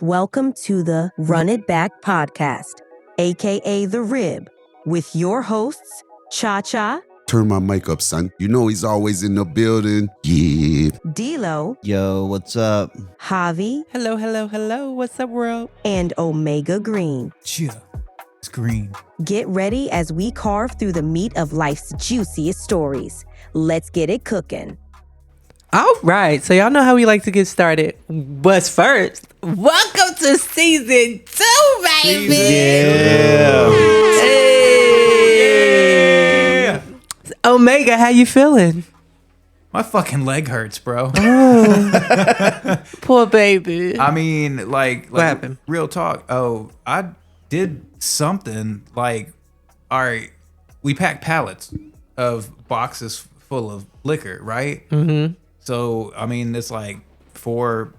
Welcome to the Run It Back podcast, aka The Rib, with your hosts, Cha-Cha. Turn my mic up, son. You know he's always in the building. Yeah. D-Lo. Yo, what's up? Javi. Hello, hello, hello. What's up, world? And Omega Green. Yeah, it's green. Get ready as we carve through the meat of life's juiciest stories. Let's get it cooking. All right, so y'all know how we like to get started. But first, welcome to season 2, baby. Yeah. Hey. Omega, how you feeling? My fucking leg hurts, bro. Poor baby. I mean, like What happened? Real talk. Oh, I did something like, all right, we packed pallets of boxes full of liquor, right? Mm-hmm. So, I mean, it's like 4-5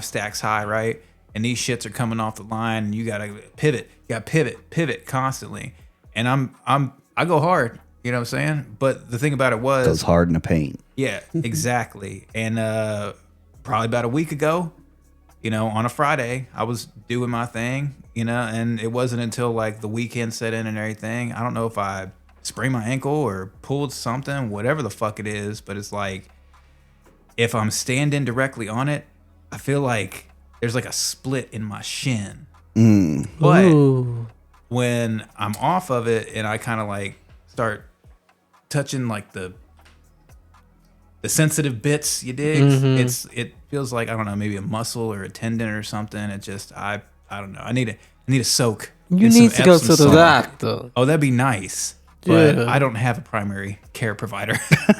stacks high, right? And these shits are coming off the line, and you gotta pivot. You gotta pivot constantly. And I go hard, you know what I'm saying? But the thing about it was, Goes hard in the paint. yeah, exactly. And probably about a week ago, you know, on a Friday, I was doing my thing, you know, and it wasn't until like the weekend set in and everything. I don't know if I sprained my ankle or pulled something, whatever the fuck it is, but it's like, if I'm standing directly on it, I feel like there's like a split in my shin. But Ooh. when I'm off of it and I kind of like start touching like the sensitive bits, you dig? It feels like, I don't know, maybe a muscle or a tendon or something. It just I don't know. I need a soak. You in need some to go Epsom to the salt. doctor. Oh, that'd be nice. But Yeah. I don't have a primary care provider.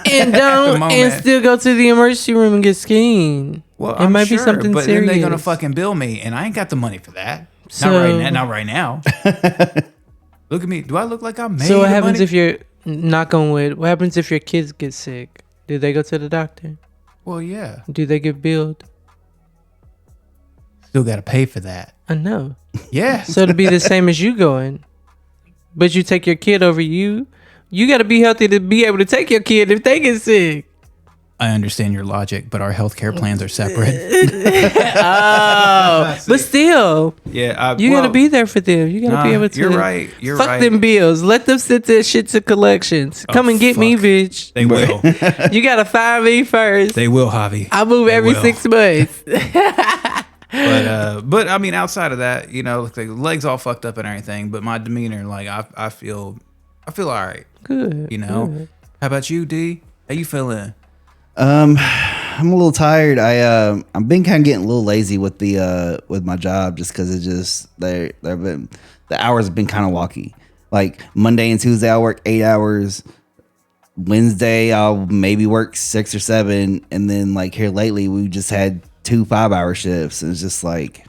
And the don't moment. and still go to the emergency room and get scanned. Well, it I'm might sure, be something but serious. then they're gonna fucking bill me, and I ain't got the money for that. So- Not right now. Look at me. Do I look like I'm made? So what of happens money? if you're knock on wood? What happens if your kids get sick? Do they go to the doctor? Well, yeah. Do they get billed? Still got to pay for that. I know. Yeah. So it'll be the same as you going, but you take your kid over you. You got to be healthy to be able to take your kid if they get sick. I understand your logic, but our healthcare plans are separate. Oh, but still, Yeah. you got to be there for them. You got to be able to. You're right. You're fuck right. them bills. Let them send that shit to collections. Come and get me, fuck. bitch. They will. You got to find me first. They will, Javi. I move They every will. 6 months. But I mean, outside of that, you know, like the legs all fucked up and everything, but my demeanor, like I feel all right. Good. You know. good. How about you, D? How you feeling? I'm a little tired. I've been kind of getting a little lazy with the with my job just because it just they've been the hours have been kind of wonky. Like Monday and Tuesday I work 8 hours. Wednesday I'll maybe work 6 or 7, and then like here lately we just had 2 5-hour shifts. And it's just like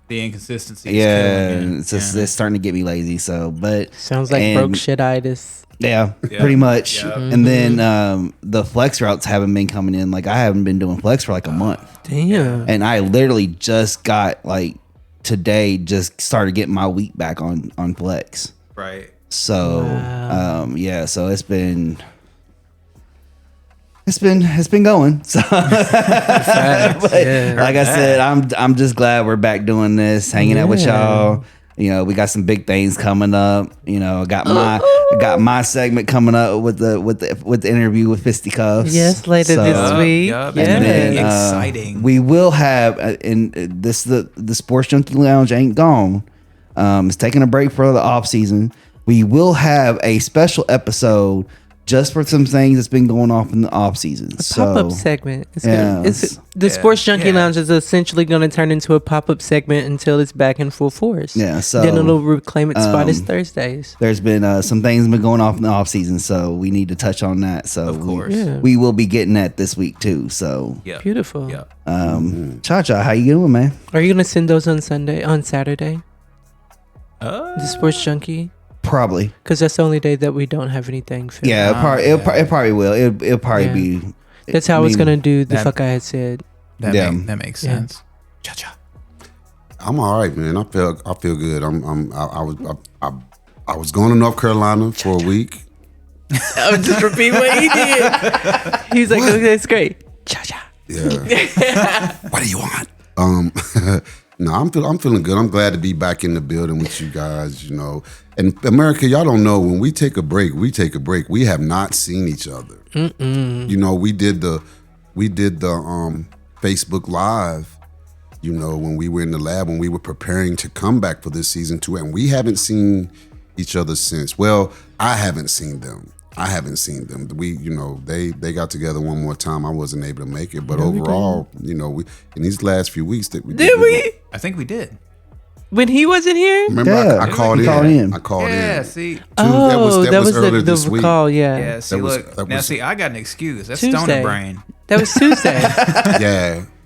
The inconsistency. Is yeah, killing you. it's just Yeah. it's starting to get me lazy. So, but Sounds like and- broke shititis. Yeah, Yeah. pretty much. Yeah. And then the flex routes haven't been coming in. Like I haven't been doing flex for like a month. Damn. And I literally just got like today just started getting my week back on flex. Right. So Wow. yeah, so it's been going. So Facts, yeah. like I said, I'm just glad we're back doing this, hanging out with y'all. You know, we got some big things coming up. You know, I got my segment coming up with the interview with Fisticuffs. Yes, later this week. Yup. Yes. And then, uh, exciting. We will have, and this the Sports Junkie Lounge ain't gone. It's taking a break for the off season. We will have a special episode just for some things that's been going off in the off season. Pop-up segment. It's yeah, gonna, the Sports Junkie Lounge is essentially going to turn into a pop-up segment until it's back in full force. Yeah, so, then it'll reclaim its spot as Thursdays. There's been some things been going off in the off season, so we need to touch on that. So Of course. Yeah. we will be getting that this week too. So Yeah. Beautiful. Yeah. Cha-Cha, how you doing, man? Are you going to send those on Saturday? The Sports Junkie? Probably. Because that's the only day that we don't have anything filmed. Yeah, it probably will. It'll probably Yeah. be. That's how I was mean, going to do the that- fuck I had said. That Yeah. that makes Yeah. sense. Cha-cha. I'm all right, man. I feel good. I was going to North Carolina for a week. I'll just repeat what he did. He's like, okay, that's great. Cha-cha. Yeah. What do you want? No, I'm feeling good. I'm glad to be back in the building with you guys. And America, y'all don't know, when we take a break. We have not seen each other. We did the Facebook Live. When we were in the lab, when we were preparing to come back for this season 2, and we haven't seen each other since. Well, I haven't seen them. We, they got together one more time. I wasn't able to make it, but overall, we in these last few weeks that we Did we? I think we did. When he wasn't here? Remember, Yeah, I called you in. called in. I called Yeah, in. see. That was earlier the this week. call, yeah. Yeah, see, That was- look. that Now, was- see, I got an excuse. That's Tuesday. stoner brain. That was Tuesday.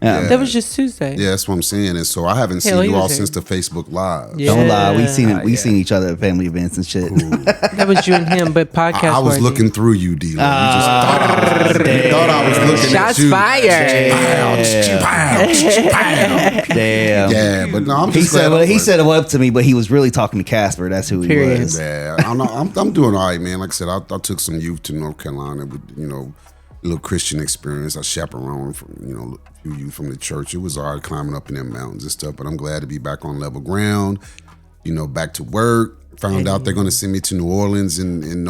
Yeah. That was just Tuesday. Yeah, that's what I'm saying. And so I haven't Hell, seen he you all was here. since the Facebook Live. Yeah. Don't lie. We Yeah. seen each other at family events and shit. That was you and him, but podcast I was worthy. looking through you, D-Lo. You just thought I was looking Shots at you. fired. Damn. Yeah, but no, I'm He just said glad. he said it up to me, but he was really talking to Casper. That's who he Period. was. Yeah, I'm doing all right, man. Like I said, I took some youth to North Carolina with, a little Christian experience. I chaperoned from, a few youth from the church. It was all right climbing up in them mountains and stuff, but I'm glad to be back on level ground, back to work. Found out they're going to send me to New Orleans in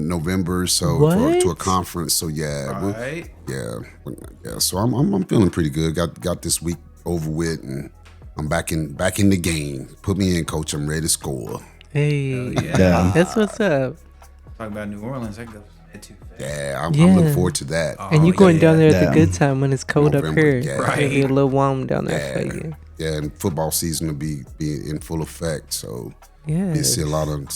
November, so to a conference. So yeah, Right. yeah. So I'm feeling pretty good. Got this week over with, and I'm back in the game. Put me in, coach. I'm ready to score. Hey, Yeah. that's what's up. Talk about New Orleans. I go too fast. Yeah, I'm Yeah. looking forward to that. And you going down there at Yeah. the good time when it's cold November, up here. yeah. It'll be a little warm down there for you. Yeah, and football season will be in full effect. So Yeah. you see a lot of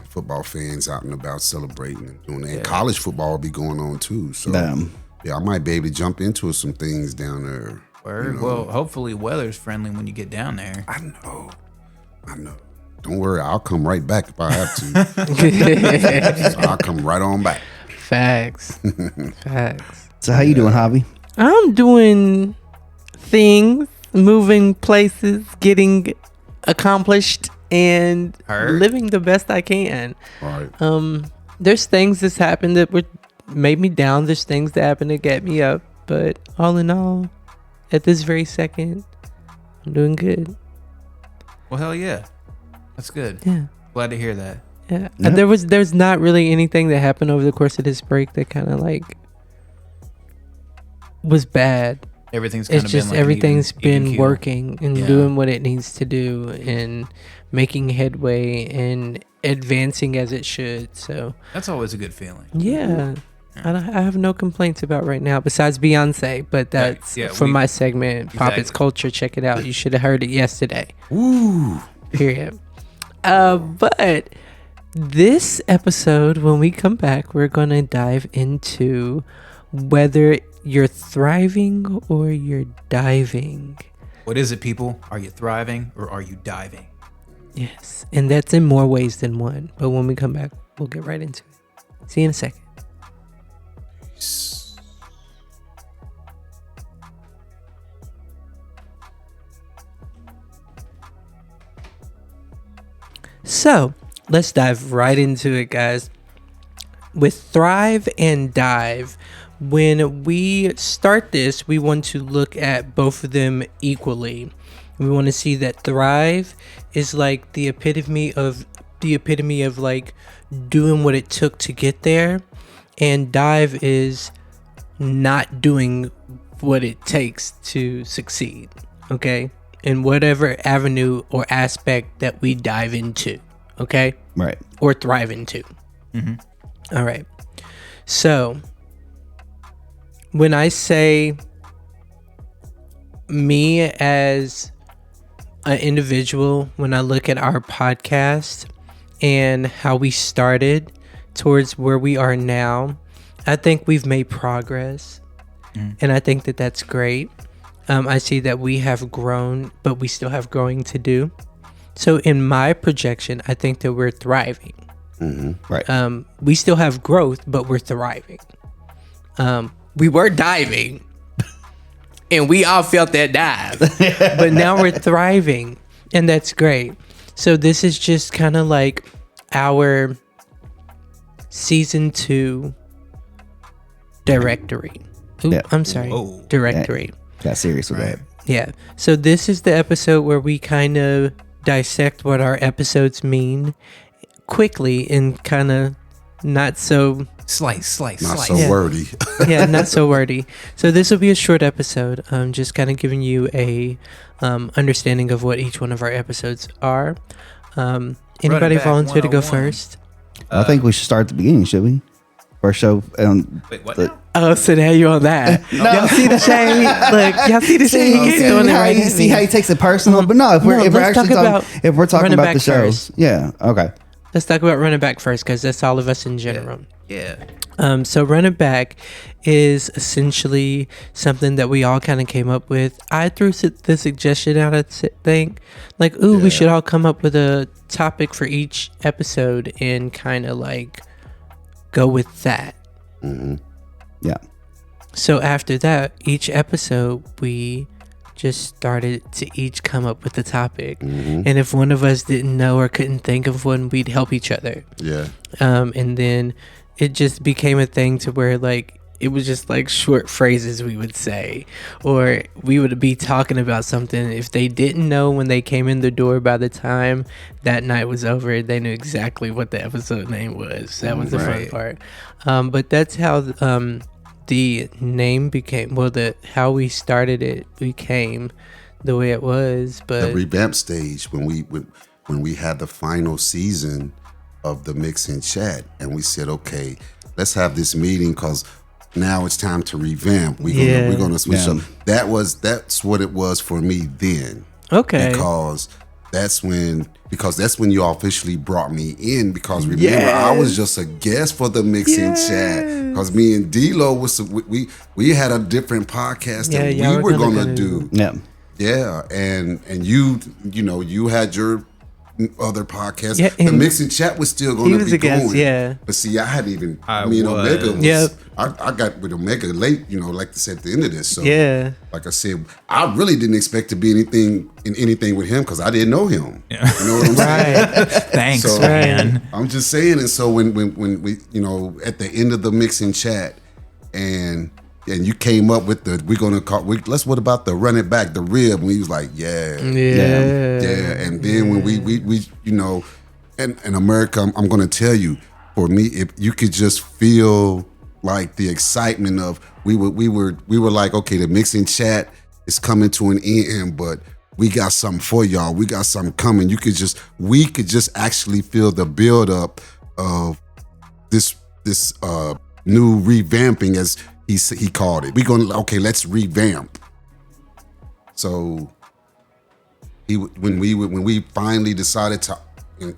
football fans out and about celebrating and doing that. And college football will be going on too. So Damn. yeah, I might be able to jump into some things down there. Word. Well, hopefully weather's friendly when you get down there. I know. Don't worry, I'll come right back if I have to. So I'll come right on back. Facts. Facts. So how you doing, Hobby? I'm doing things, moving places, getting accomplished, and Heard. living the best I can. All right. There's things that's happened that made me down. There's things that happened to get me up. But all in all, at this very second, I'm doing good. Well, hell yeah. That's good. Yeah. Glad to hear that. Yeah. Yeah. There's not really anything that happened over the course of this break that kind of like was bad. Everything's kind It's of just been like everything's been keel. working and Yeah. doing what it needs to do and making headway and advancing as it should. So That's always a good feeling. yeah. I have no complaints about right now besides Beyonce, but that's yeah, from we- my segment Pop It's Exactly. Culture. Check it out. You should have heard it yesterday. Ooh. Period. But this episode, when we come back, we're going to dive into whether you're thriving or you're diving. What is it, people? Are you thriving or are you diving? Yes. And that's in more ways than one. But when we come back, we'll get right into it. See you in a second. So let's dive right into it, guys. With Thrive and Dive, when we start this, we want to look at both of them equally. We want to see that Thrive is like the epitome of like doing what it took to get there, and Dive is not doing what it takes to succeed. Okay, in whatever avenue or aspect that we dive into. Okay, Right. or thrive into. All right. So when I say me as an individual, when I look at our podcast and how we started towards where we are now, I think we've made progress. And I think that that's great. I see that we have grown, but we still have growing to do. So in my projection, I think that we're thriving. Right. We still have growth, but we're thriving. We were diving, and we all felt that dive, but now we're thriving, and that's great. So this is just kind of like our season 2 directory. Ooh, Yeah. I'm sorry, Whoa. directory. Got serious with that. Yeah. So this is the episode where we kind of dissect what our episodes mean quickly and kind of not so Slice. Not slice. so Yeah. wordy. yeah, not so wordy. So this will be a short episode, just kind of giving you a understanding of what each one of our episodes are. Anybody back volunteer to go 101. first? I think we should start at the beginning, should we? First show. Wait, what the- now? Oh, so now you on that? Y'all see the shade? Look, y'all see the shade? He keeps doing it right at see me. how he takes it personal. But no, if we're let's actually talk talking, if we're talking running about back the shows, first. yeah, okay. Let's talk about running back first, because that's all of us in general. Yeah. So running back is essentially something that we all kind of came up with. I threw the suggestion out, I think, like, ooh, we should all come up with a topic for each episode and kind of like go with that. Yeah. So after that, each episode we just started to each come up with the topic. And if one of us didn't know or couldn't think of one, we'd help each other. Yeah. And then it just became a thing to where like it was just like short phrases we would say, or we would be talking about something. If they didn't know when they came in the door, by the time that night was over, they knew exactly what the episode name was. That was the fun part. But that's how the name became, how we started it became the way it was. The But revamp stage when we had the final season of the Mix and Chat, and we said, okay, let's have this meeting because now it's time to revamp. We're gonna switch up. That's what it was for me then. okay. Because that's when you officially brought me in. Because remember, I was just a guest for the Mix and Chat. Because me and D-Lo we had a different podcast that y'all we were gonna do. Yeah. Yeah, and you had your other podcast. Yeah, the and Mix and Chat was still going he to was be a guest, going. yeah. But see, I hadn't even. I me and was. Omega was. Yep. I got with Omega late. Like to say at the end of this. So Yeah. like I said, I really didn't expect to be anything with him because I didn't know him. You know what I'm saying? Right. Thanks, So man. I'm just saying, and so when we at the end of the Mix and Chat, and you came up with what about the run it back, the rib, and we was like, yeah, and then when we in America, I'm gonna tell you, for me, if you could just feel like the excitement of we were like, okay, the Mix and Chat is coming to an end, but we got something for y'all. We got something coming. We could just actually feel the build up of this new revamping, as he called it. Let's revamp. So when we finally decided to,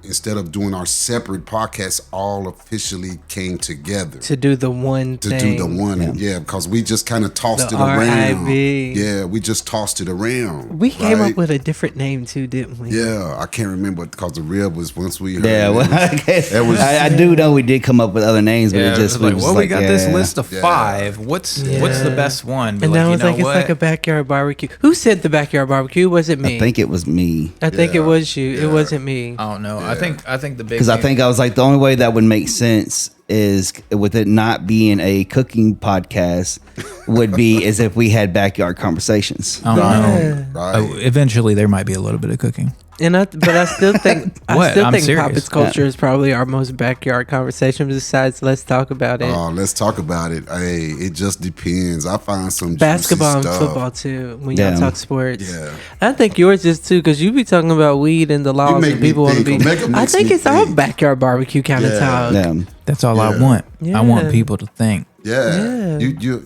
instead of doing our separate podcasts, all officially came together To do the one to thing. do the one. Yeah, because we just kind of tossed The it around. RIB. Yeah, we just tossed it around. We came right? up with a different name too, didn't we? Yeah, I can't remember because the rib was once we heard. Yeah, it, well, it was- I do know we did come up with other names, but Yeah, it just it was was like, just we got this yeah. list of 5. What's the best one? But And like, I was you know like, it's what? like a backyard barbecue. Who said the backyard barbecue? Was it me? I think it was me. I think it Yeah. was you. It Yeah. wasn't me. I don't know. I think the big Because I think I was like, the only way that would make sense is with it not being a cooking podcast would be as if we had backyard conversations. I don't know. right. Eventually, there might be a little bit of cooking. But I still think What? I'm Pop serious. It's Culture is probably our most backyard conversation. Besides, let's talk about it. Let's talk about it. Hey, it just depends. I find some juicy Basketball and stuff. football too. When Yeah. y'all talk sports, Yeah. I think yours is too, because you be talking about weed and the laws make and me people want to think. be. Omega I makes think me it's all think. backyard barbecue kind of Yeah. talk. Yeah. That's all I Yeah. want. I want Yeah. people to think. Yeah. You do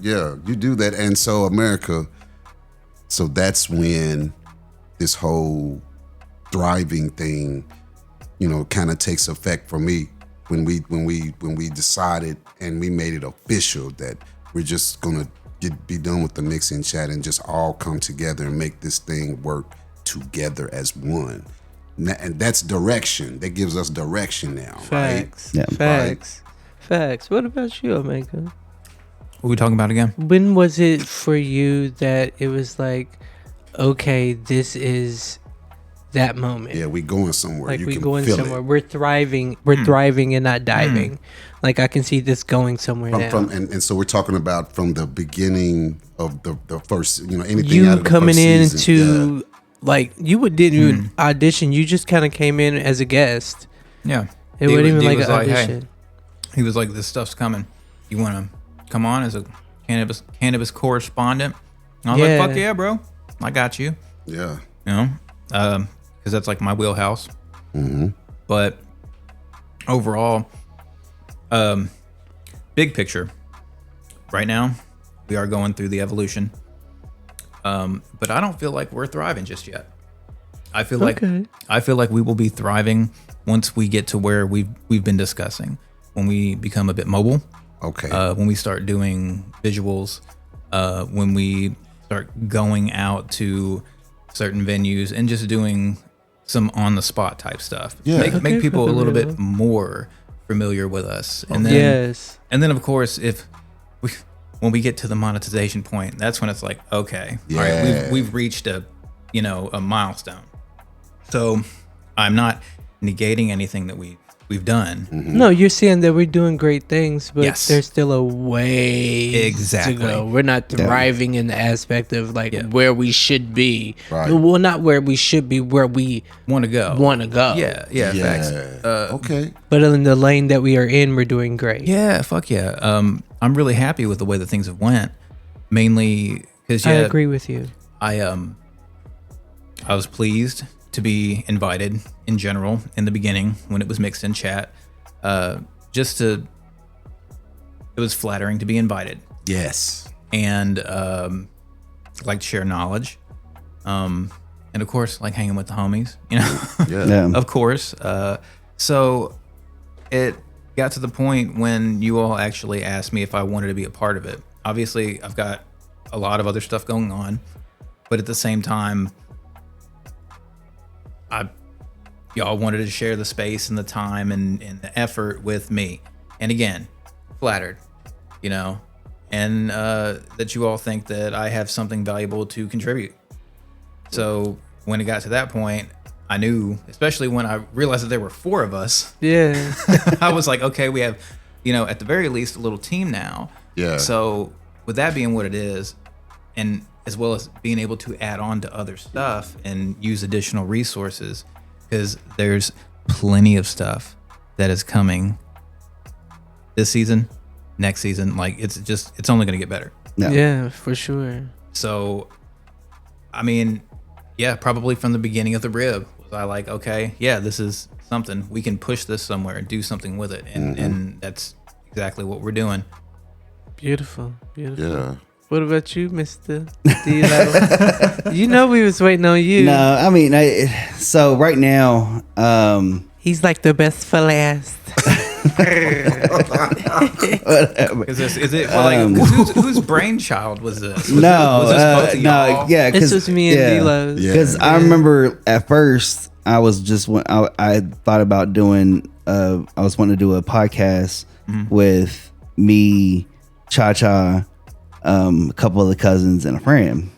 that. And so America, so that's when this whole thriving thing, kind of takes effect for me. When we decided and we made it official that we're just gonna be done with the Mix and Chat and just all come together and make this thing work together as one. And that's direction. That gives us direction now, right? Facts. Yeah. Facts. What about you, Omega? What are we talking about again? When was it for you that it was like, okay, this is that moment. Yeah, we going somewhere. Like You we can going feel somewhere. it. We're thriving. We're thriving and not diving. Like I can see this going somewhere now. And so we're talking about from the beginning of the first, anything out You of the coming first into season. like you didn't even audition. You just kind of came in as a guest. Yeah. It wasn't even D like was an "Hey," audition. he was like, "This stuff's coming. You want to come on as a cannabis correspondent?" And I was Yeah. like, "Fuck yeah, bro! I got you." Yeah. Because that's like my wheelhouse. But overall, big picture, right now, we are going through the evolution. But I don't feel like we're thriving just yet. I feel Okay. like we will be thriving once we get to where we've been discussing. When we become a bit mobile, Okay. when we start doing visuals, when we start going out to certain venues and just doing some on the spot type stuff. Yeah. Make Okay, people a for little real. bit more familiar with us. And then Yes. and then of course when we get to the monetization point, that's when it's like, okay, all right, Yeah. we've reached a milestone. So I'm not negating anything that we've done. No, you're saying that we're doing great things, but Yes. there's still a way Exactly. to go. We're not thriving in the aspect of like Yeah. where we should be. Right. Well, not where we should be, where we Want to go. want to go. Yeah, facts. Okay. But in the lane that we are in, we're doing great. Yeah, fuck yeah. I'm really happy with the way that things have went. Mainly because I agree with you. I was pleased to be invited in general in the beginning when it was mixed in chat. It was flattering to be invited Yes. and like to share knowledge. And of course, like hanging with the homies, Yeah. Yeah. of course. So it got to the point when you all actually asked me if I wanted to be a part of it. Obviously, I've got a lot of other stuff going on, but at the same time, y'all wanted to share the space and the time and the effort with me. And again, flattered, and that you all think that I have something valuable to contribute. So when it got to that point, I knew, especially when I realized that there were 4 of us, Yeah. I was like, okay, we have, at the very least, a little team now. Yeah. So with that being what it is, and as well as being able to add on to other stuff and use additional resources, because there's plenty of stuff that is coming this season, next season. Like it's only going to get better. Yeah. Yeah, for sure. So, I mean, yeah, probably from the beginning of the rib was I like, okay, yeah, this is something we can push this somewhere and do something with it, and that's exactly what we're doing. Beautiful. Beautiful. Yeah. What about you, Mr. D-Lo? We was waiting on you. No, I mean, so right now, He's like the best for last. Is it like whose brainchild was this? Was no, this both of no, y'all? yeah, This because was me and D-Lo. Yeah. Because I remember at first I was just I thought about doing I was wanting to do a podcast with me, Cha Cha, a couple of the cousins and a friend,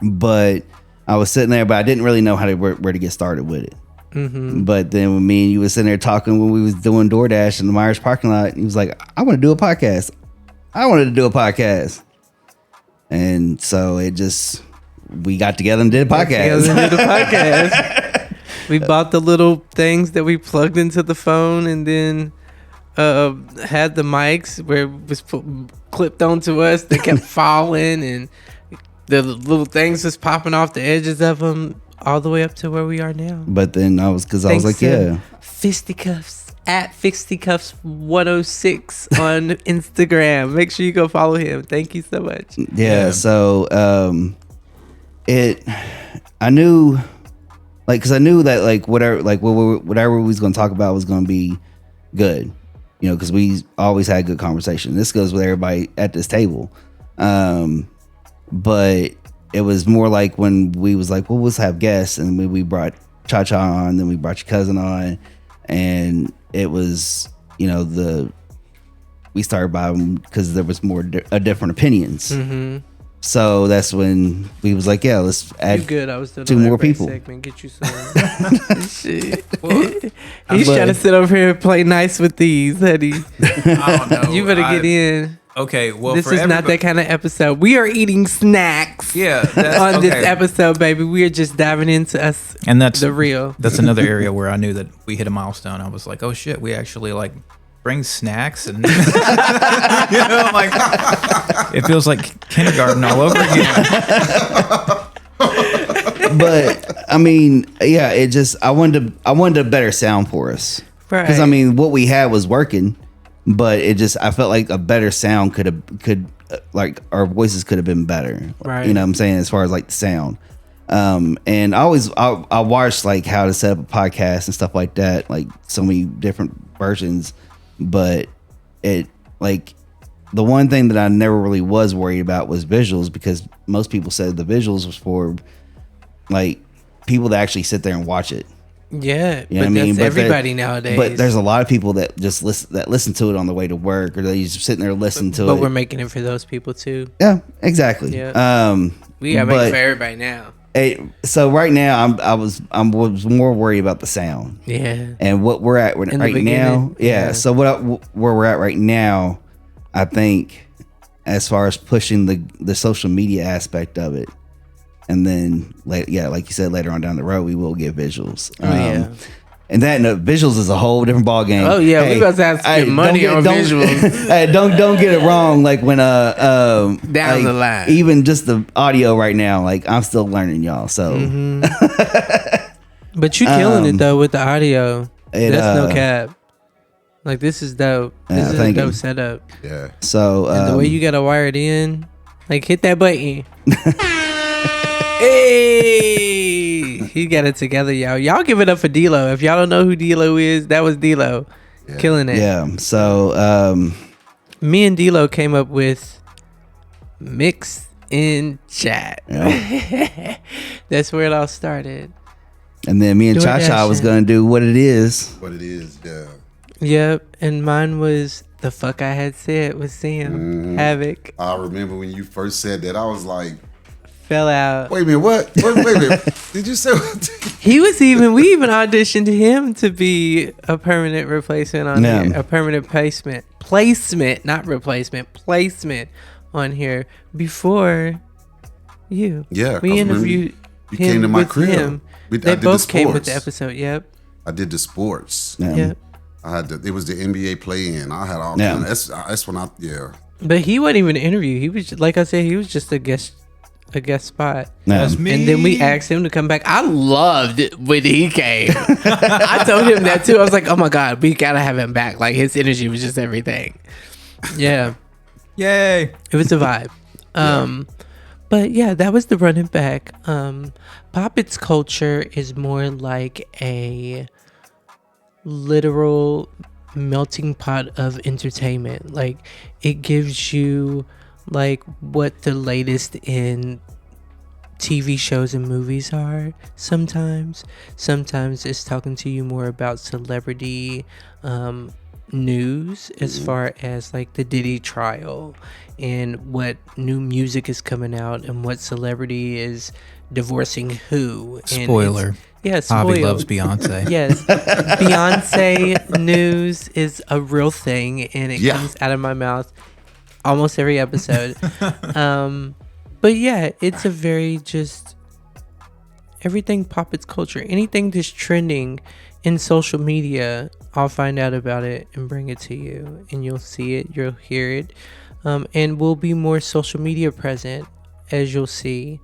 but I was sitting there, but I didn't really know how to where to get started with it. But then when me and you was sitting there talking when we was doing DoorDash in the Myers parking lot, he was like, I want to do a podcast. I wanted to do a podcast. And so we got together and did a podcast. Together did a podcast. We bought the little things that we plugged into the phone, and then had the mics where it was clipped onto us. They kept falling, and the little things was popping off the edges of them, all the way up to where we are now. But then I was Thanks like, to yeah. Fisticuffs at Fisticuffs106 on Instagram. Make sure you go follow him. Thank you so much. Yeah, so I knew, like, because I knew that like whatever we was going to talk about was going to be good, because we always had good conversation. This goes with everybody at this table, but it was more like when we was like, well, let's have guests, and we brought Cha Cha on, then we brought your cousin on, and it was we started by because there was more different opinions. So that's when we was like, yeah, let's You add good? I was doing two an more air break people. segment. Get you some. Shit. I'm He's but- trying to sit over here and play nice with these, honey. I don't know. You better get in. Okay, well, This for is not everybody- that kind of episode. We are eating snacks. Yeah, that's, On this okay. episode, baby, we are just diving into us, And that's the real. That's another area where I knew that we hit a milestone. I was like, oh shit, we actually like bring snacks and like it feels like kindergarten all over again. But I mean, yeah, it just I wanted a better sound for us. Because I Right. mean, what we had was working, but it just I felt like a better sound could like our voices could have been better. Right. You know what I'm saying, as far as like the sound. And I watched like how to set up a podcast and stuff like that, like so many different versions, but it like the one thing that I never really was worried about was visuals, because most people said the visuals was for like people that actually sit there and watch it. Yeah, You know but what I mean? that's But everybody nowadays. But there's a lot of people that just listen to it on the way to work, or they just sitting there listening to But it. we're making it for those people too. Yeah, exactly. Yeah. We gotta make but it for everybody now. so right now I was more worried about the sound Yeah. and what we're at In the right now. beginning, Yeah. yeah. So where we're at right now, I think, as far as pushing the social media aspect of it, and then like you said, later on down the road we will get visuals. Yeah. And visuals is a whole different ball game. Oh, yeah, we about to have to spend money on visuals. Hey, don't get it wrong. Like when Down like, the line. even just the audio right now, like I'm still learning, y'all. So Mm-hmm. But you killing it though with the audio. That's no cap. Like this is dope. Yeah, This is a thank dope you. setup. Yeah. so And the way you gotta wire it in, like hit that button. Hey, he got it together, y'all. Y'all give it up for D-Lo. If y'all don't know who D-Lo is, that was D-Lo, killing it. yeah. So Me and D-Lo came up with Mix in Chat. yeah. That's where it all started. And then me and Doing Cha-Cha that was shit. gonna do what it is. What it is, yeah. Yep, and mine was the fuck I had said with Sam Havoc. I remember when you first said that, I was like, Fell out. wait a minute, what? Wait a minute. Did you say We even auditioned him to be a permanent replacement on Yeah. here. A permanent placement, not replacement, placement on here before you. Yeah, 'cause we remember interviewed you him came to my with crib. him. I They did the both came with the sports. episode. Yep. I did the sports. Yeah. Yep. I had it was the NBA play-in. I had all Yeah. kind of, that's when But he wasn't even an interview. He was like I said, he was just a guest spot. Yeah. That's me. And then we asked him to come back. I loved it when he came. I told him that too. I was like, oh my God, we gotta have him back. Like his energy was just everything. Yeah. Yay! It was a vibe. But yeah, that was the running back. Poppets culture is more like a literal melting pot of entertainment. Like it gives you like what the latest in TV shows and movies are sometimes it's talking to you more about celebrity news as far as like the Diddy trial and what new music is coming out and what celebrity is divorcing who. And Spoiler. it's- yeah, spoiler. Javi loves Beyonce. Yes, Beyonce news is a real thing, and it Yeah. comes out of my mouth almost every episode. But yeah, it's a very just everything Poppets culture. Anything that's trending in social media, I'll find out about it and bring it to you, and you'll see it, you'll hear it, and we'll be more social media present, as you'll see.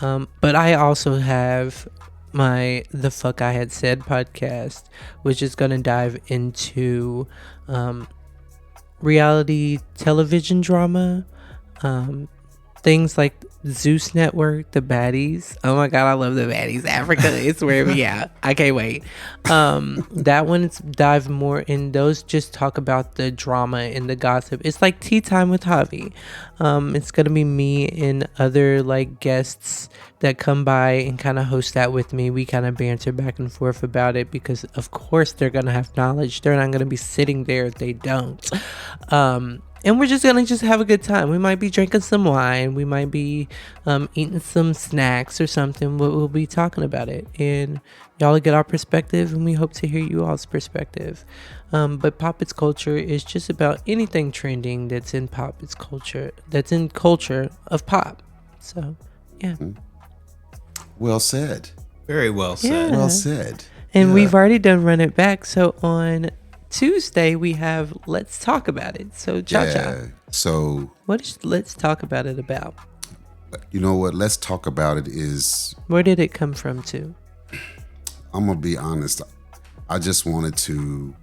But I also have my The Fuck I Had Said podcast, which is going to dive into reality television drama, things like Zeus Network, The Baddies. Oh my God, I love The Baddies. Africa is where we at. I can't wait. That one's dive more in those, just talk about the drama and the gossip. It's like Tea Time with Javi. It's gonna be me and other like guests that come by and kind of host that with me. We kind of banter back and forth about it because of course they're gonna have knowledge. They're not gonna be sitting there if they don't. And we're just gonna have a good time. We might be drinking some wine. We might be eating some snacks or something. We'll be talking about it, and y'all will get our perspective, and we hope to hear you all's perspective. But Pop It's Culture is just about anything trending that's in pop. It's culture that's in culture of pop. So, yeah. Well said. Very well said. Yeah. Well said. And Yeah. we've already done Run It Back. So on Tuesday we have Let's Talk About It. So Cha-Cha, Yeah. So, what is Let's Talk About It about? you know what? Let's talk about it is, Where did it come from too? I'm going to be honest. I just wanted to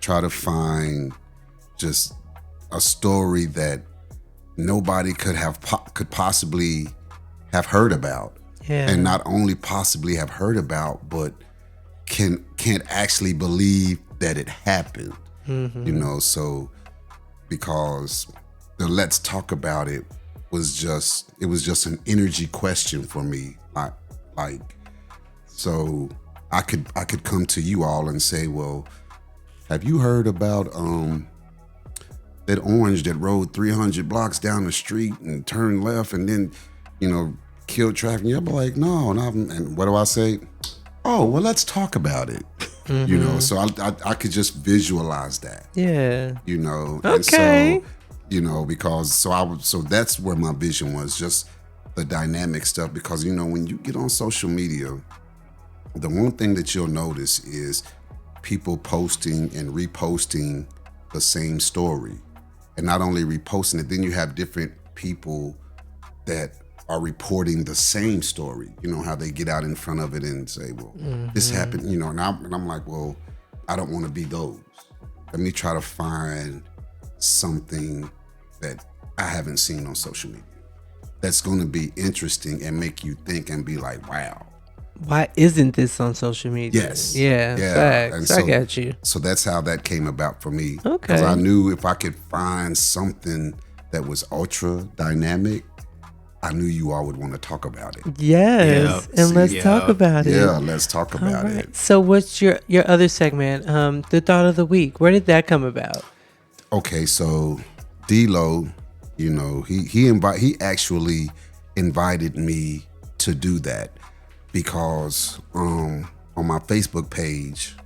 try to find just a story that nobody could possibly have heard about. Yeah. And not only possibly have heard about, but can't actually believe that it happened. You know, so because the Let's Talk About It was just an energy question for me. Like so I could come to you all and say, well, have you heard about that orange that rode 300 blocks down the street and turned left and then, you know, killed traffic? You'll be like, no. And what do I say? Oh, well, let's talk about it. You know, so I could just visualize that. Yeah. You know, Okay. And so, you know, because so that's where my vision was, just the dynamic stuff. Because you know, when you get on social media, the one thing that you'll notice is people posting and reposting the same story, and not only reposting it, then you have different people that are reporting the same story. You know how they get out in front of it and say, well, this happened, you know, and I'm like, well, I don't want to be those. Let me try to find something that I haven't seen on social media that's going to be interesting and make you think and be like, wow. Why isn't this on social media? Yes. Yeah. Yeah. Facts. And I got you. So that's how that came about for me. Okay. Because I knew if I could find something that was ultra dynamic, I knew you all would want to talk about it. Yes. Yeah. And let's Yeah. talk about it. Yeah, let's talk All about right. it. So what's your other segment? The thought of the week. Where did that come about? Okay, so D-Lo, you know, he actually invited me to do that because on my Facebook page,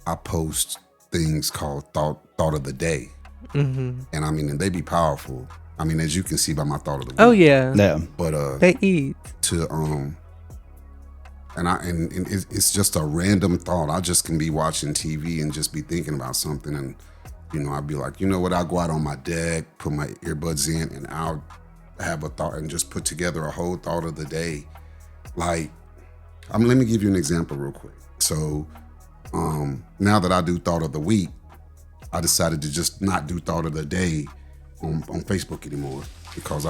I post things called thought of the day, and I mean, and they be powerful. I mean, as you can see by my thought of the week. Oh yeah. Yeah. But They eat. to and it's just a random thought. I just can be watching TV and just be thinking about something, and you know, I'd be like, you know what? I'll go out on my deck, put my earbuds in, and I'll have a thought and just put together a whole thought of the day. Like, let me give you an example real quick. So now that I do thought of the week, I decided to just not do thought of the day on Facebook anymore because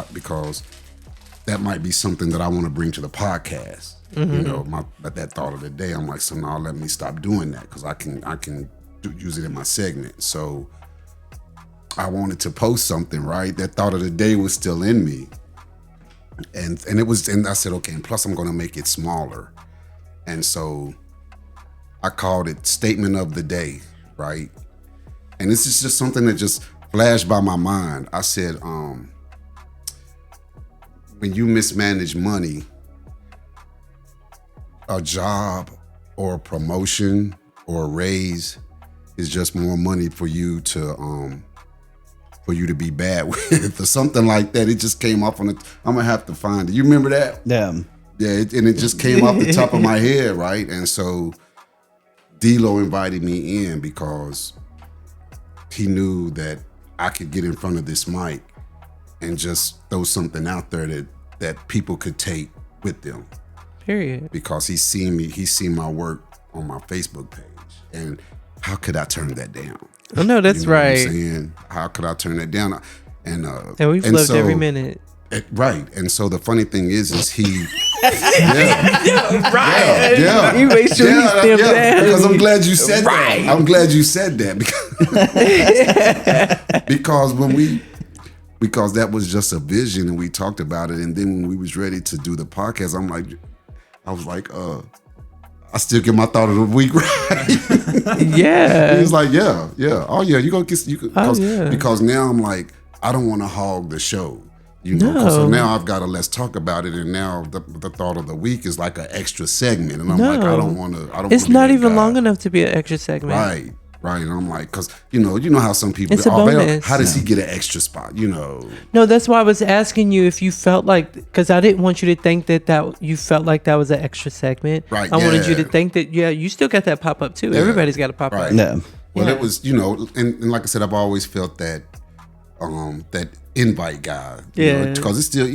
that might be something that I want to bring to the podcast. You know, that thought of the day. I'm like, so now let me stop doing that because I can use it in my segment. So I wanted to post something, right? That thought of the day was still in me, and I said, okay. And plus, I'm going to make it smaller, and so I called it Statement of the Day, right? And this is just something that just flashed by my mind. I said, when you mismanage money, a job or a promotion or a raise is just more money for you to be bad with or something like that. It just came off on it. I'm gonna have to find it. You remember that? Yeah. Yeah, and it just came off the top of my head, right? And so D-Lo invited me in because he knew that I could get in front of this mic and just throw something out there that people could take with them. Period. Because he's seen my work on my Facebook page. And how could I turn that down? Oh no, that's You know what I'm right. saying? How could I turn that down? And we've loved every minute. Right. And so the funny thing is he Right. Yeah. You make sure you stem down. Because I'm glad you said Right. that. I'm glad you said that because because that was just a vision and we talked about it, and then when we was ready to do the podcast, I was like, I still get my thought of the week right. Yeah. He was like, yeah. Oh yeah, you could yeah. because now I'm like, I don't want to hog the show. You know, 'cause so No. now I've got to let's talk about it, and now the thought of the week is like an extra segment, and I'm No. like, I don't want to. It's not even long enough to be an extra segment. Right, and I'm like, because you know how some people, It's a bonus. how does he get an extra spot? You know, No, that's why I was asking you if you felt like, because I didn't want you to think that you felt like that was an extra segment. Right, I wanted you yeah. to think that, you still got that pop up too. Yeah. Everybody's got a pop up. Right. Yeah. Well, Yeah. it was, and like I said, I've always felt that that invite guy. Yeah. Because it's still,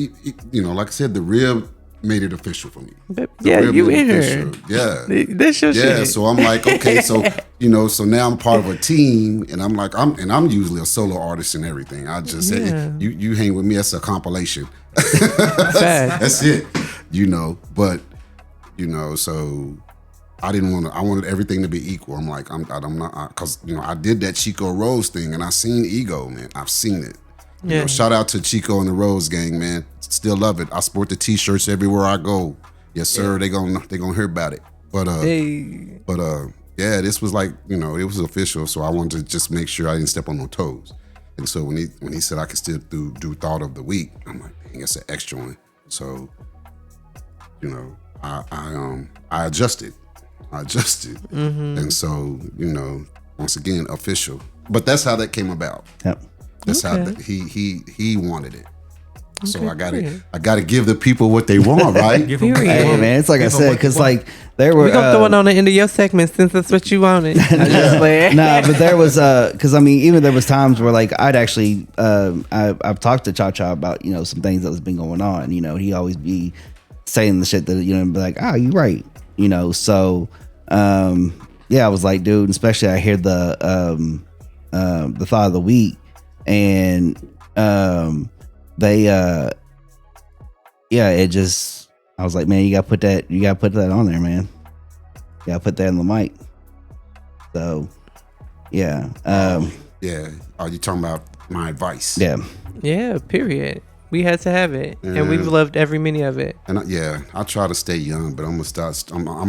like I said, the rib made it official for me. But, The yeah, rib you made in it here. official. Yeah. That's your Yeah, shit. so I'm like, okay, so so now I'm part of a team, and I'm like, I'm usually a solo artist and everything. I just Yeah. say, you hang with me, that's a compilation. Fact. That's it, But so I didn't want to. I wanted everything to be equal. I'm like, I'm not, because I did that Chico Rose thing, and I seen Ego, man. I've seen it. Yeah. Shout out to Chico and the Rose gang, man. Still love it. I sport the T-shirts everywhere I go. Yes, sir. They gonna hear about it. But Hey. yeah, this was like it was official. So I wanted to just make sure I didn't step on no toes. And so when he said I could still do thought of the week, I'm like, dang, it's an extra one. So I adjusted. And so once again, official. But that's how that came about. Yep. That's how Okay. he wanted it. So Okay, I got period. I got to give the people what they want, right? Give 'em- Period. Hey man, it's like I Give 'em said, what- because what- like there were We're going to throw it on the end of your segment since that's what you wanted. I just playing. nah, but there was because I mean, even there was times where like I'd actually I've talked to Cha Cha about some things that was been going on. He always be saying the shit that be like, oh, you right, So yeah, I was like, dude, especially I hear the thought of the week, and they it just I was like, man, you gotta put that on there, man. You gotta put that on the mic. So yeah. Yeah. Are you talking about my advice? Yeah. Yeah, period. We had to have it, and we've Yeah. loved every minute of it. And I try to stay young, but I'm gonna start.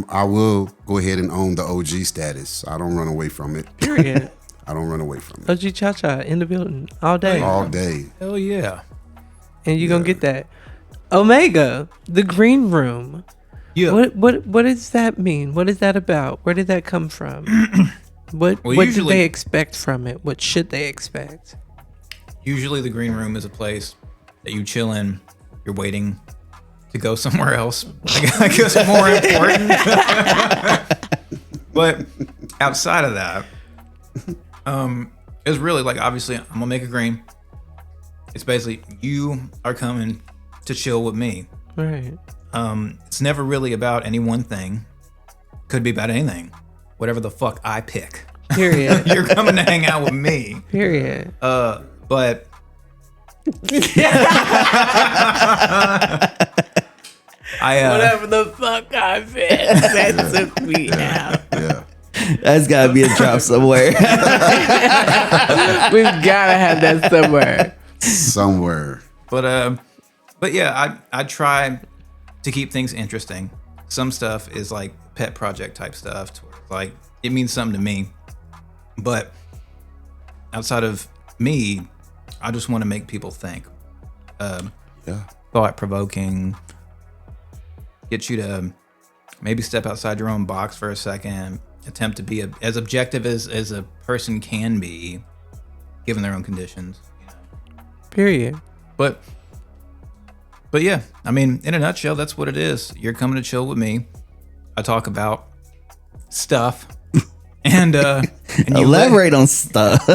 I will go ahead and own the OG status. I don't run away from it. Period. I don't run away from it OG Cha Cha in the building all day. all day. Hell yeah. And you're going to get that. Omega, the green room. Yeah. What does that mean? What is that about? Where did that come from? What Well, do usually- they expect from it? What should they expect? Usually the green room is a place that you chill in. You're waiting to go somewhere else. I guess more important. But outside of that, it's really like, obviously I'm gonna make a green. It's basically you are coming to chill with me. Right. It's never really about any one thing. Could be about anything. Whatever the fuck I pick. Period. You're coming to hang out with me. Period. But I the fuck I picked, that took me out. Yeah. That's gotta be a drop somewhere. We've gotta have that somewhere. Somewhere. but yeah, I try to keep things interesting. Some stuff is like pet project type stuff, to where it's like it means something to me. But outside of me, I just want to make people think. Yeah. Thought provoking. Get you to maybe step outside your own box for a second. Attempt to be as objective as a person can be, given their own conditions. Period. But yeah, I mean, in a nutshell, that's what it is. You're coming to chill with me. I talk about stuff, and you Elaborate on stuff.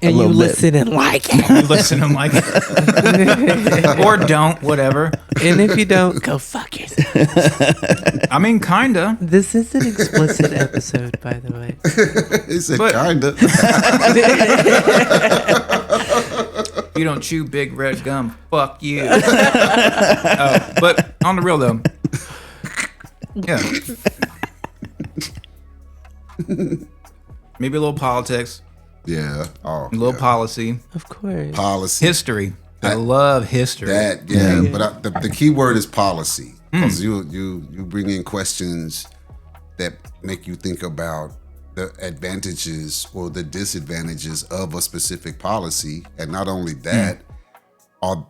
And you little bit. listen and like it. You listen to them like, or don't, whatever. And if you don't, go fuck it. I mean, kinda. This is an explicit episode, by the way. He said But- kinda. You don't chew big red gum. Fuck you. But on the real though, yeah. Maybe a little politics, Yeah. Oh. a little yeah. policy, Of course. Policy. history. I love history. That but the key word is policy, because you bring in questions that make you think about the advantages or the disadvantages of a specific policy, and not only that, are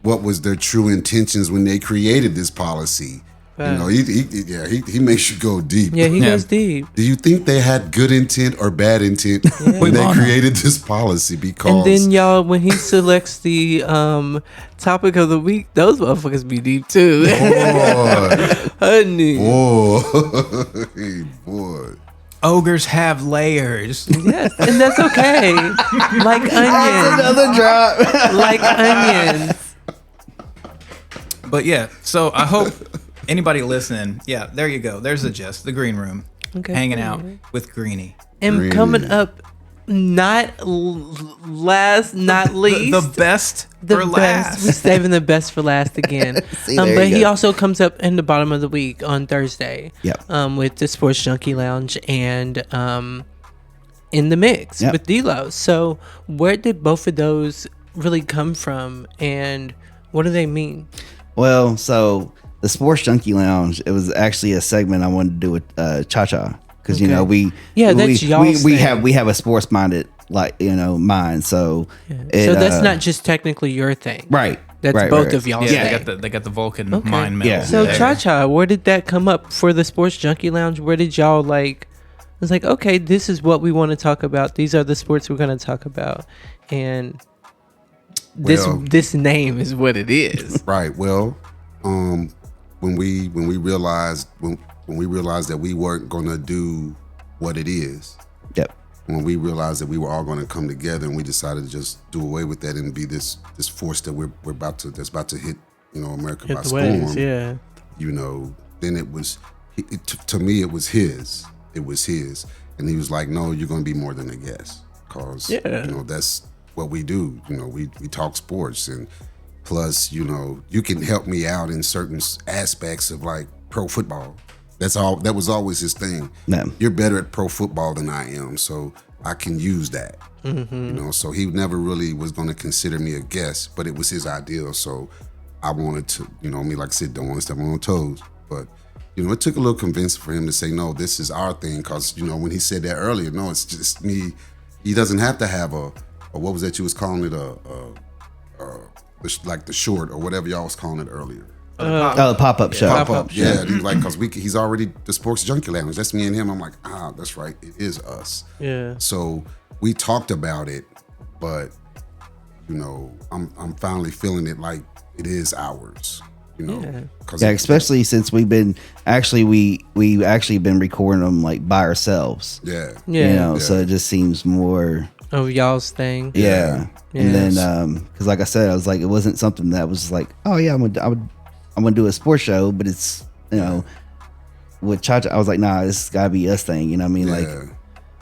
what was their true intentions when they created this policy. He makes you go deep. Yeah, he goes deep. Do you think they had good intent or bad intent when they created this policy? Because And then y'all, when he selects the topic of the week, those motherfuckers be deep too. Honey. boy. Ogres have layers. Yes, and that's okay. Like onions. Another drop. Like onions. But yeah, so I hope anybody listening, yeah, there you go. There's the gist. The green room. Okay. Hanging out with Greenie. And Really? coming up, last, not least. The best for last. We're saving the best for last again. See, there But you he go. also comes up in the bottom of the week on Thursday. Yep. With the Sports Junkie Lounge and in the mix Yep. with D-Lo. So where did both of those really come from, and what do they mean? Well, so the Sports Junkie Lounge, it was actually a segment I wanted to do with Cha Cha, because Okay. That's y'all's we thing. have a sports minded mind. So So that's not just technically your thing, right. That's right, both right. of y'all. Yeah, thing. they got the Vulcan Okay. mind meld. Yeah. So there. Cha Cha, where did that come up for the Sports Junkie Lounge? Where did y'all it's like, okay, this is what we want to talk about. These are the sports we're going to talk about, and Well- this name is what it is. Right. Well, when we realized that we weren't gonna do what it is, Yep. when we realized that we were all going to come together, and we decided to just do away with that and be this force that we're about to hit America by Hit the storm. waves, yeah. Then it was to me it was his, and he was like, no, you're going to be more than a guest, because that's what we do. We talk sports, and plus you can help me out in certain aspects of like pro football. That was always his thing. Yeah. You're better at pro football than I am, so I can use that. So he never really was going to consider me a guest, but it was his ideal. So I wanted to, like I said, don't want to step on my toes, but it took a little convincing for him to say, no, this is our thing. Because when he said that earlier, no, it's just me. He doesn't have to have a what was that you was calling it, like the short or whatever y'all was calling it earlier. The pop-up show. Pop-up, yeah. He was like, because he's already the Sports Junkie Lounge. That's me and him. I'm like, that's right. It is us. Yeah. So we talked about it, but I'm finally feeling it like it is ours. Cause Yeah, especially since we've been we've actually been recording them like by ourselves. Yeah. Yeah. So it just seems more. Oh, y'all's thing. Yeah. Yeah. And then because like I said, I was like, it wasn't something that was like, oh yeah, I'm gonna do a sports show, but it's with Cha Cha, I was like, nah, this gotta be us thing. You know what I mean? Like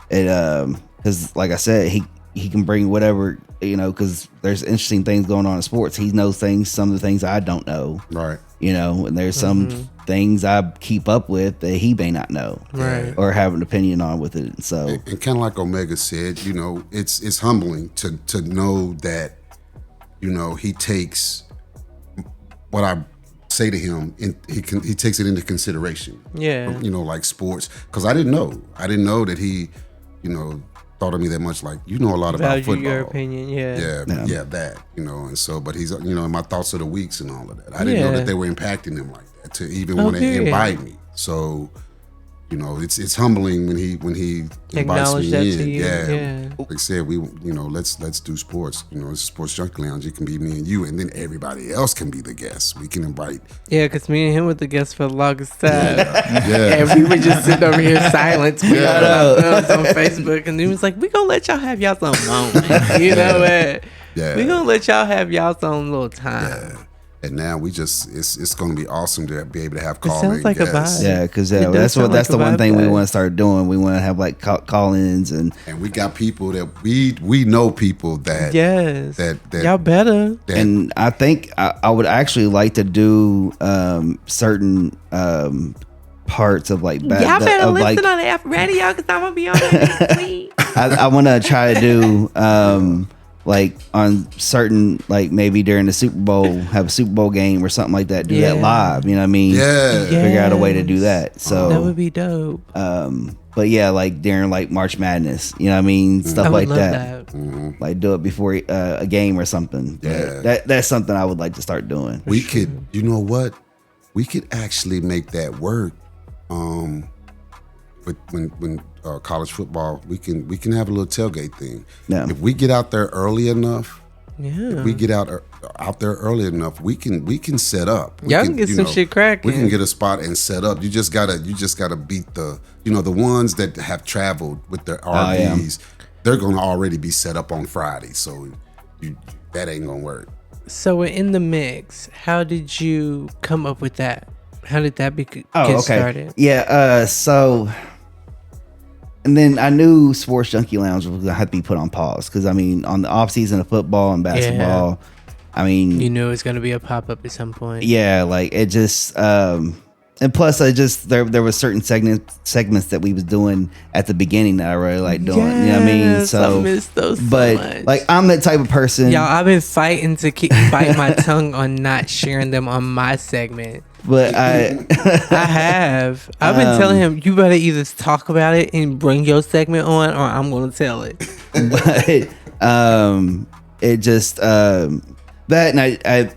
it because like I said, he can bring whatever, because there's interesting things going on in sports. He knows some of the things I don't know. Right. And there's some things I keep up with that he may not know, Right. or have an opinion on with it. So And kind of like Omega said, it's humbling to know that, he takes what I say to him, and he takes it into consideration. Yeah. Like sports, because I didn't know that he, thought of me that much. Like, a lot about Value football. your opinion. Yeah. Yeah, that, and so, but he's, in my thoughts of the weeks and all of that. I didn't know Yeah. that they were impacting him like that to even Oh, want to period. invite me. So, it's humbling when he invites Acknowledge me that in. to you. Yeah. Yeah. Like I said, we, let's do sports. It's a Sports Junkie Lounge. It can be me and you, and then everybody else can be the guests. We can invite. Yeah, because me and him were the guests for the longest time. Yeah. And we were just sitting over here silent. We got our thumbs on Facebook, and he was like, "We gonna let y'all have y'all's own moment, you know what? Yeah. We gonna let y'all have y'all's own little time." Yeah. And now we just, it's going to be awesome to be able to have It call sounds in like a guests. vibe. yeah, because It does that's sound that's like the a one vibe, thing we guys. want to start doing. We want to have like call-ins and And we got people that we know people that Yes. that Y'all better. that and I think I would actually like to do certain parts of like Y'all better of, listen like, on the F radio because I'm gonna be on it next week. I want to try to do like on certain, like maybe during the Super Bowl, have a Super Bowl game or something like that. Do that Yeah. live. You know what I mean? yeah. Figure out a way to do Yes. that. So That would be dope. But yeah, like during like March Madness, you know what I mean? Stuff I would like love that. that. Like do it before a game or something. Yeah. That's something I would like to start doing. We could, you know what? We could actually make that work. With when college football, we can have a little tailgate thing. Yeah. If we get out there early enough, Yeah. if we get out there early enough, we can set up. We Y'all can get you some shit cracking. We can get a spot and set up. You just gotta beat the the ones that have traveled with their RVs. They're gonna already be set up on Friday, so that ain't gonna work. So in the mix, how did you come up with that? How did that get started? Yeah. And then I knew Sports Junkie Lounge was gonna have to be put on pause because I mean, on the off season of football and basketball, I mean, You knew it was going to be a pop up at some point. yeah, like it just. And plus, I just there was certain segments that we was doing at the beginning that I really like doing. You know what I mean? Yes, So, I miss those so but much. like I'm that type of person. Y'all, I've been fighting to bite my tongue on not sharing them on my segment. But I I've been telling him, you better either talk about it and bring your segment on, or I'm gonna tell it. but it just that and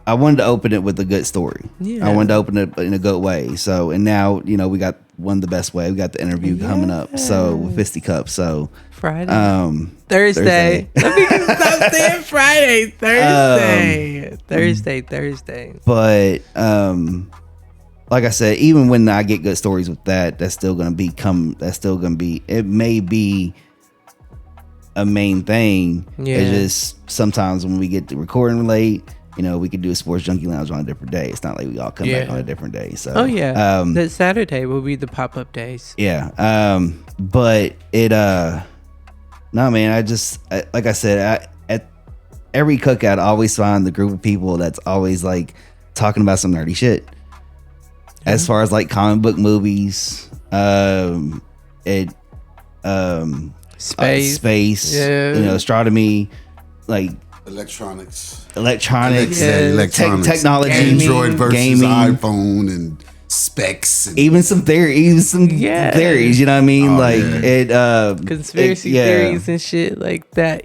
I wanted to open it with a good story. Yeah. I wanted to open it in a good way. So and now we got one of the best way. We got the interview coming up. So with Fisty Cup. So Friday, Thursday. Let me stop saying Friday. Thursday. But like I said, even when I get good stories with that's still gonna be it may be a main thing. Yeah. It's just sometimes when we get to recording late, we could do a Sports Junkie Lounge on a different day. It's not like we all come back on a different day. So Oh yeah, that Saturday will be the pop up days. yeah. But it no man, like I said, at every cookout I always find the group of people that's always like talking about some nerdy shit. As far as like comic book movies, space, astronomy, like Electronics, technology, Android versus gaming, iPhone, and specs, and even some theories. You know what I mean? Conspiracy theories and shit like that.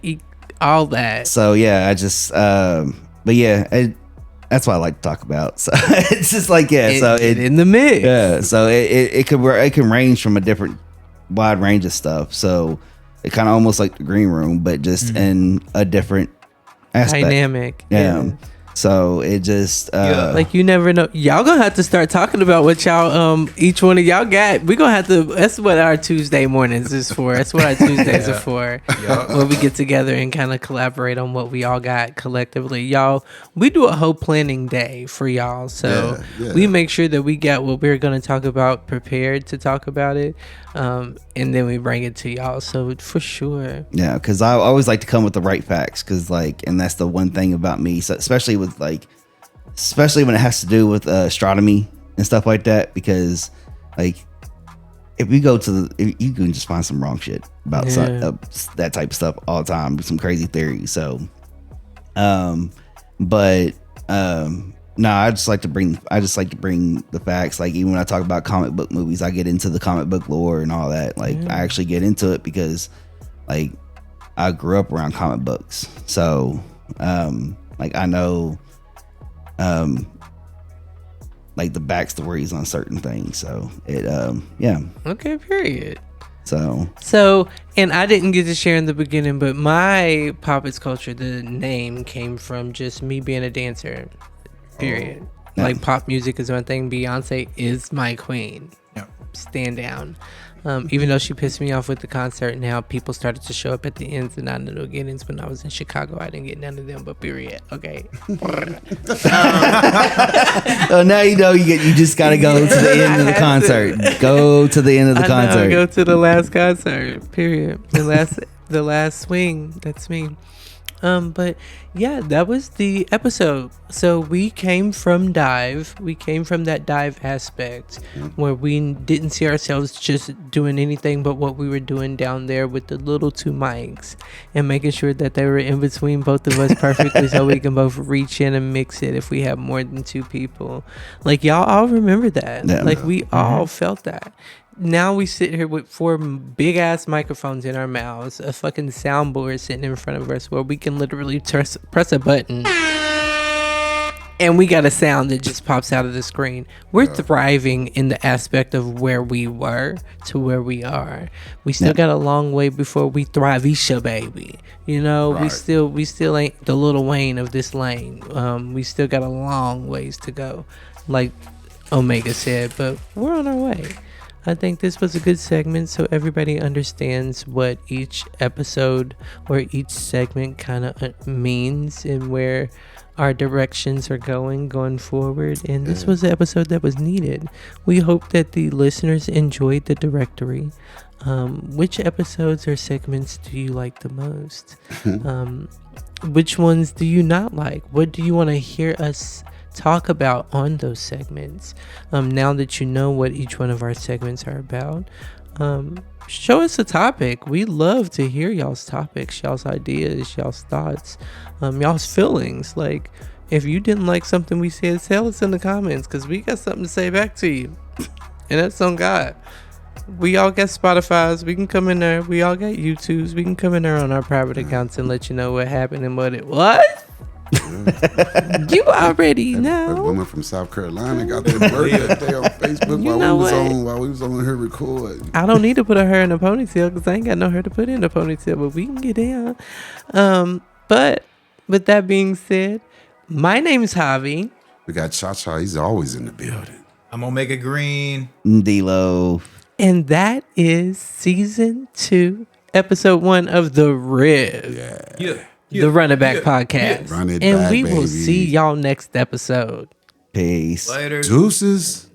All that. So yeah, I just, but yeah, that's what I like to talk about. So it's just like so it in the mix. Yeah, so it can range from a different wide range of stuff. So it kind of almost like the green room, but just in a different aspect. Dynamic. Yeah. So it just like you never know. Y'all gonna have to start talking about what y'all each one of y'all got. We gonna have to. That's what our Tuesday mornings is for. That's what our Tuesdays are for. When we get together and kind of collaborate on what we all got collectively. Y'all, we do a whole planning day for y'all. So we make sure that we got what we're gonna talk about prepared to talk about it. And then we bring it to y'all. So for sure. Yeah, because I always like to come with the right facts, because and that's the one thing about me. So especially when it has to do with astronomy and stuff like that, because like if you go you can just find some wrong shit about that type of stuff all the time, some crazy theories. So, no, I just like to bring the facts. Like even when I talk about comic book movies, I get into the comic book lore and all that. Like I actually get into it because like I grew up around comic books. So like I know like the backstories on certain things. So it Okay, period. So and I didn't get to share in the beginning, but my Poppets culture, the name came from just me being a dancer. Period. Like pop music is one thing. Beyonce is my queen. Yeah. Stand down. Even though she pissed me off with the concert, now people started to show up at the ends and not in the beginnings. When I was in Chicago, I didn't get none of them. But period. Okay. now you just gotta go to the end of the concert. Go to the end of the concert. Go to the last concert. Period. The last swing. That's me. But yeah, that was the episode. So we came from dive. We came from that dive aspect where we didn't see ourselves just doing anything but what we were doing down there with the little two mics and making sure that they were in between both of us perfectly so we can both reach in and mix it if we have more than two people. Like y'all all remember that. Yeah. Like we all felt that. now we sit here with 4 big ass microphones in our mouths, a fucking soundboard sitting in front of us where we can literally press a button and we got a sound that just pops out of the screen. We're thriving in the aspect of where we were to where we are. We still got a long way before we thrive, Isha, baby. You know, we still ain't the Lil Wayne of this lane. We still got a long ways to go, like Omega said, but we're on our way. I think this was a good segment so everybody understands what each episode or each segment kind of means and where our directions are going forward. And this was the episode that was needed. We hope that the listeners enjoyed the directory. Which episodes or segments do you like the most? Which ones do you not like? What do you want to hear us talk about on those segments? Now that you know what each one of our segments are about, show us a topic. We love to hear y'all's topics, y'all's ideas, y'all's thoughts, y'all's feelings. Like, if you didn't like something we said, tell us in the comments, because we got something to say back to you. And that's on God. We all got Spotify's. We can come in there. We all got YouTubes. We can come in there on our private accounts and let you know what happened and what it was. You already That know. woman from South Carolina got their birthday on Facebook You know while we was on her recording. I don't need to put her hair in a ponytail because I ain't got no hair to put in a ponytail, but we can get down. But with that being said, my name is Javi. We got Cha-Cha. He's always in the building. I'm Omega Green. D-Lo. And that is season 2, episode 1 of The Rib. The Run It Back podcast. Run it and back, we will baby. see y'all next episode. Peace. Later. Deuces.